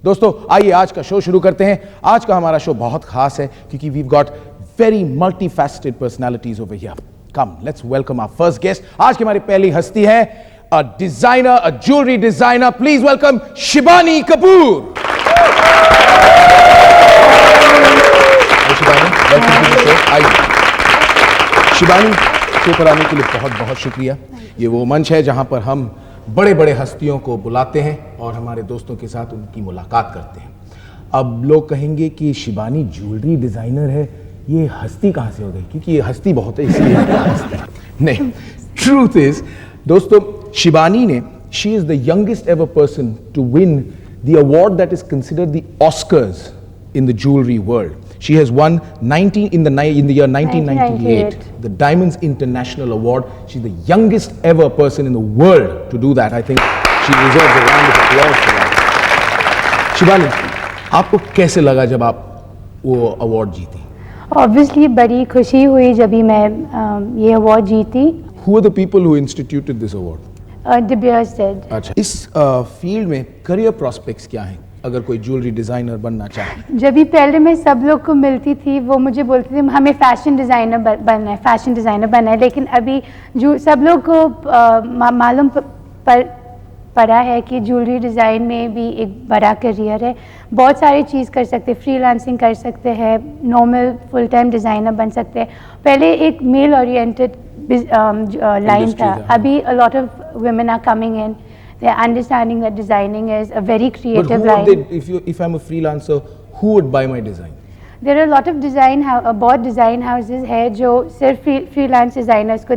दोस्तों आइए आज का शो शुरू करते हैं। आज का हमारा शो बहुत खास है क्योंकि we've got very multifaceted personalities over here. Come let's welcome our first guest. आज की हमारी पहली हस्ती है a designer, a jewellery designer. Please welcome Shibani Kapoor. Shibani, show पर आने के लिए बहुत बहुत शुक्रिया। ये वो मंच है जहां पर हम बड़े बड़े हस्तियों को बुलाते हैं और हमारे दोस्तों के साथ उनकी मुलाकात करते हैं। अब लोग कहेंगे कि शिबानी ज्वेलरी डिजाइनर है, ये हस्ती कहां से हो गई? क्योंकि ये हस्ती बहुत है इसलिए हस्ती नहीं। ट्रूथ इज दोस्तों, शिबानी ने she is the youngest ever person to win the award that is considered the Oscars in the jewelry world. She has won in the year 1998 the Diamonds International Award. She's the youngest ever person in the world to do that. I think she deserves a round of applause for that. Shibani, आपको कैसे लगा जब आप वो award जीती? Obviously बड़ी खुशी हुई जब भी मैं ये अवार्ड जीती। Who are the people who instituted this award? De Beers did. अच्छा, इस फील्ड में करियर प्रोस्पेक्ट्स क्या हैं अगर कोई ज्वेलरी डिजाइनर बनना चाहे? जब भी पहले मैं सब लोग को मिलती थी वो मुझे बोलते थे हमें फैशन डिज़ाइनर बनना है, फैशन डिज़ाइनर बनना है। लेकिन अभी जो सब लोग को मालूम पड़ा है कि ज्वेलरी डिज़ाइन में भी एक बड़ा करियर है। बहुत सारी चीज़ कर सकते हैं, फ्रीलांसिंग कर सकते हैं, नॉर्मल फुल टाइम डिज़ाइनर बन सकते हैं। पहले एक मेल ओरिएंटेड लाइन था, अभी a lot of women are coming in. They're understanding that designing is a very creative line. If I'm a freelancer, who would buy my design? There are a lot of बहुत design houses है जो सिर्फ freelance designers को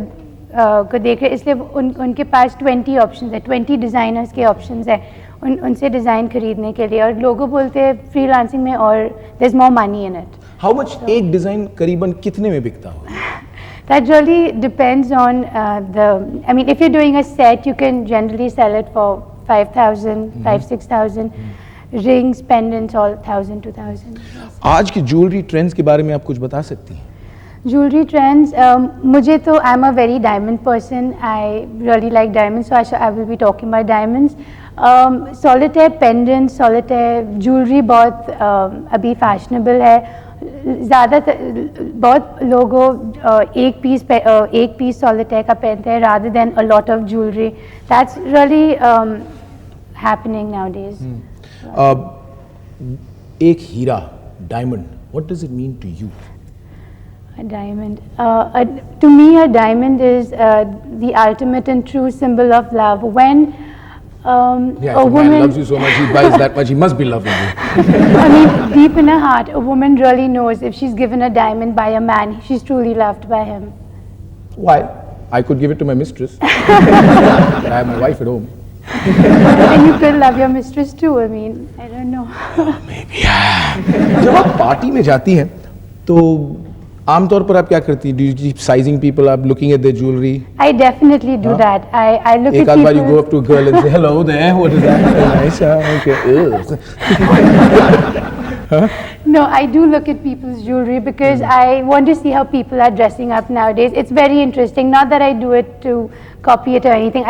देख रहे हैं, इसलिए उनके पास 20 options है, 20 designers के options है उनसे डिज़ाइन खरीदने के लिए। और लोगों बोलते हैं freelancing में और there's more money in it. How much एक डिज़ाइन करीबन कितने में बिकता होगा? That really depends on I mean, if you're doing a set, you can generally sell it for 5,000, 5,000, 6,000. Rings, pendants, all 1,000, 2,000. आज की ज्वेलरी ट्रेंड्स के बारे में आप कुछ बता सकती हैं? Jewelry trends, मुझे तो I'm a very diamond person. I really like diamonds, so I will be talking about diamonds. Solitaire pendants, solitaire jewelry बहुत अभी fashionable है। ज़्यादातर बहुत लोगों एक पीस सॉलिटेयर का पहनते हैं rather than a lot of jewelry. That's really happening nowadays. एक हीरा, diamond, what does it mean to you? A diamond. To me, a diamond is the ultimate and true symbol of love. When if a man loves you so much, he buys that much, he must be loving you. I mean, deep in her heart, a woman really knows if she's given a diamond by a man, she's truly loved by him. Why? I could give it to my mistress. I have my wife at home. And you could love your mistress too. I mean, I don't know. Maybe. जब आप party में जाती हैं तो आमतौर पर आप क्या करती हैं? Do you keep sizing people up, looking at their jewelry? I definitely do that. I look at people. एक आध बार you go up to a girl and say, "Hello there, what is that? Very nice, okay." No, I do look at people's jewelry because I want to see how people are dressing up nowadays. It's very interesting. Not that I do it to copy it or anything.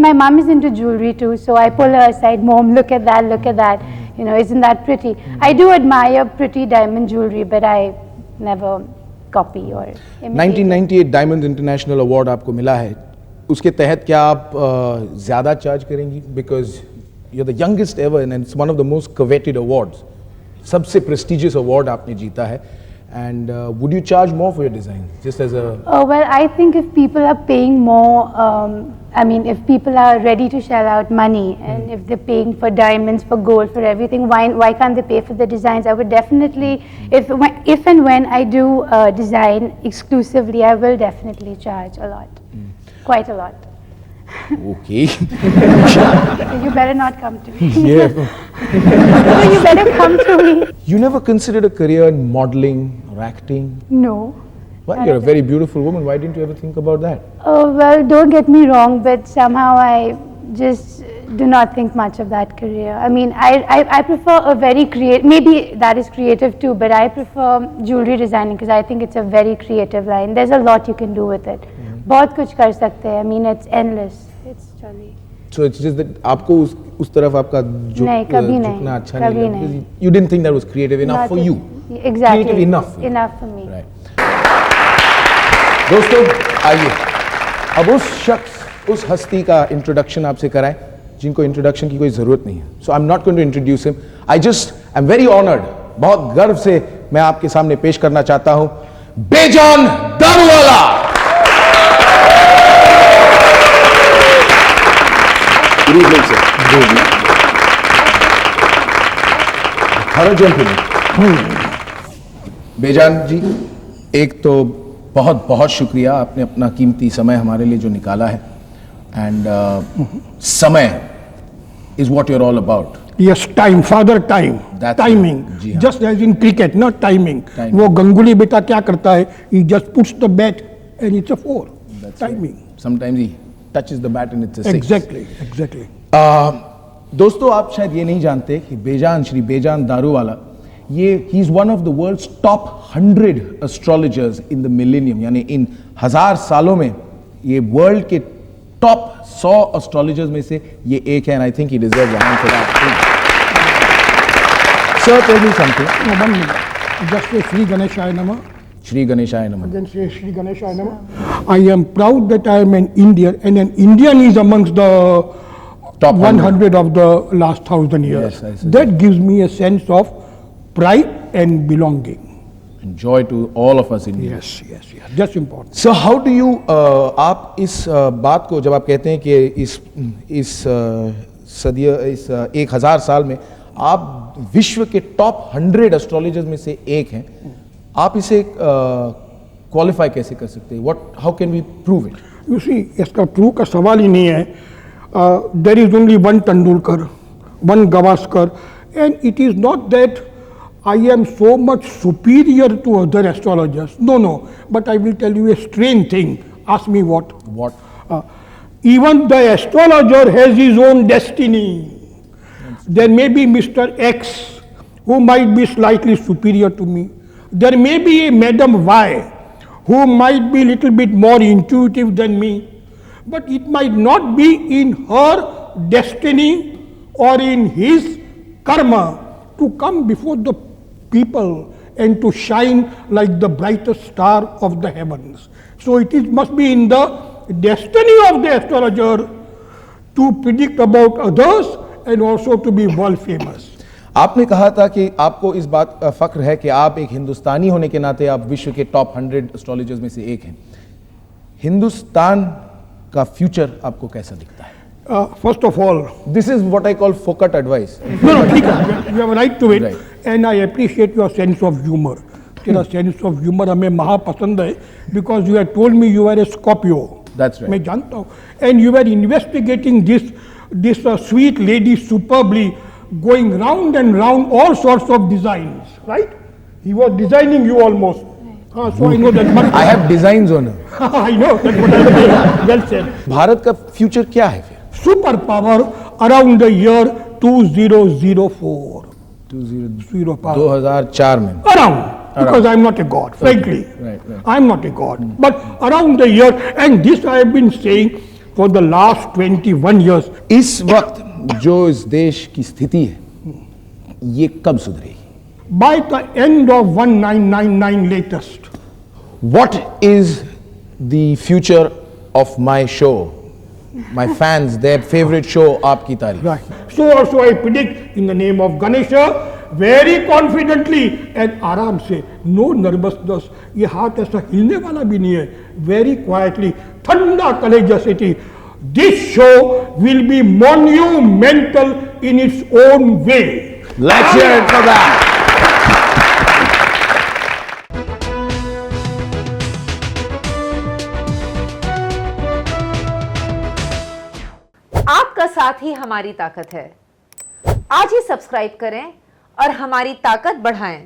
My mom is into jewelry too, so I pull her aside. Mom, look at that, look at that. You know, isn't that pretty? I do admire pretty diamond jewelry, but I never copy or imitate. 1998 Diamonds International Award आपको मिला है, उसके तहत क्या आप ज़्यादा charge करेंगी? Because you're the youngest ever and it's one of the most coveted awards. सबसे prestigious award आपने जीता है. And would you charge more for your design, just as a? Well, I think if people are paying more, I mean, if people are ready to shell out money, and if they're paying for diamonds, for gold, for everything, why can't they pay for the designs? I would definitely, if and when I do design exclusively, I will definitely charge a lot, quite a lot. Okay. So you better not come to me. Yeah. So you better come to me. You never considered a career in modeling or acting? No. Why? You're a very beautiful woman. Why didn't you ever think about that? Oh, well, don't get me wrong, but somehow I just do not think much of that career. I mean, I prefer a very creative, maybe that is creative too, but I prefer jewelry designing because I think it's a very creative line. There's a lot you can do with it. बहुत कुछ कर सकते हैं. I mean, it's endless. It's really. So it's just that आपको उस तरफ आपका नहीं, कभी नहीं, झुकना अच्छा कभी नहीं नहीं। लगा. You didn't think that was creative enough for you. Exactly. Creative enough. Enough for me. Right. दोस्तों आइए अब उस शख्स, उस हस्ती का इंट्रोडक्शन आपसे कराएं जिनको इंट्रोडक्शन की कोई जरूरत नहीं है. So I am not going to introduce him. I am very honoured, बहुत गर्व से मैं आपके सामने पेश करना चाहता हूं बेजान Daruwalla. Good evening sir. Good evening. Hello gentleman. बेजान जी, एक तो बहुत बहुत शुक्रिया, आपने अपना कीमती समय हमारे लिए जो निकाला है. एंड समय is what you are all about. Yes, time, father time, That's timing. right. जी हाँ. Just as in cricket, not timing. Timing. वो गंगुली बेटा क्या करता है? He just puts the bat and it's a 4. That's Timing. right. Sometimes he touches the bat and it's a 6. Exactly, exactly. दोस्तों आप शायद ये नहीं जानते कि बेजान, श्री बेजान दारूवाला, ये he is one of the world's top 100 astrologers in the millennium. यानी इन 1000 सालों में ये वर्ल्ड के टॉप 100 एस्ट्रोलॉजर्स में से ये एक है. And I think he deserves a hand for that. Sir tell me something. No, 1 minute. Just say Sri Ganeshaya Namah. Shri गणेशाय नमः. Then say Sri Ganeshaya Namah. I am proud that I am an Indian, and an Indian is amongst the Top 100 of the last 1000 years. Yes, I see. That gives me a sense of pride and belonging. And joy to all of us Indians. Yes, yes, yes. That's important. So how do you आप इस बात को जब आप कहते हैं कि इस सदियों, इस 1000 साल में आप विश्व के टॉप 100 एस्ट्रोलॉजर्स में से एक हैं, आप इसे क्वालिफाई कैसे कर सकते हैं? How can we prove it? You see, इसका प्रूव का सवाल ही नहीं है. There is only one Tendulkar, one Gavaskar, and it is not that I am so much superior to other astrologers. No, no. But I will tell you a strange thing. Ask me what? What? Even the astrologer has his own destiny. There may be Mr. X who might be slightly superior to me. There may be a Madam Y who might be a little bit more intuitive than me. But it might not be in her destiny or in his karma to come before the people and to shine like the brightest star of the heavens. So it must be in the destiny of the astrologer to predict about others and also to be world famous. आपने कहा था कि आपको इस बात का फख्र है कि आप एक हिंदुस्तानी होने के नाते आप विश्व के टॉप 100 एस्ट्रोलॉजर्स में से एक हैं. हिंदुस्तान का फ्यूचर आपको कैसा दिखता है? First of all, this is what I call फोकट एडवाइस. no, ठीक है, you have a right to it, Right. and I appreciate your sense of humor. तेरा sense of humor हमें महा पसंद है, because you had told me you are a Scorpio. That's right. मैं जानता हूँ, and you were investigating this sweet lady superbly, going round and round all sorts of designs, right? He was designing you almost. So I know that much. I have designs on him. I know that's what I'm saying. Well said. Bharat का future क्या है फिर? Super power around the year 2004. 0 power. 2004 में. Around. Because I'm not a god, frankly. Right, right. I'm not a god. But around the year, and this I have been saying for the last 21 years. इस वक्त जो इस देश की स्थिति है ये कब सुधरेगी? By the end of 1999 latest. What is the future of my show? My fans, their favorite show, आपकी तारीफ. Right. So also I predict in the name of Ganesha, very confidently and आराम से, no nervousness. ये हाथ ऐसा हिलने वाला भी नहीं है. Very quietly, ठंडा कलेजा से थी. This show will be monumental in its own way. Let's hear it for that. आपका साथ ही हमारी ताकत है. आज ही सब्सक्राइब करें और हमारी ताकत बढ़ाएं.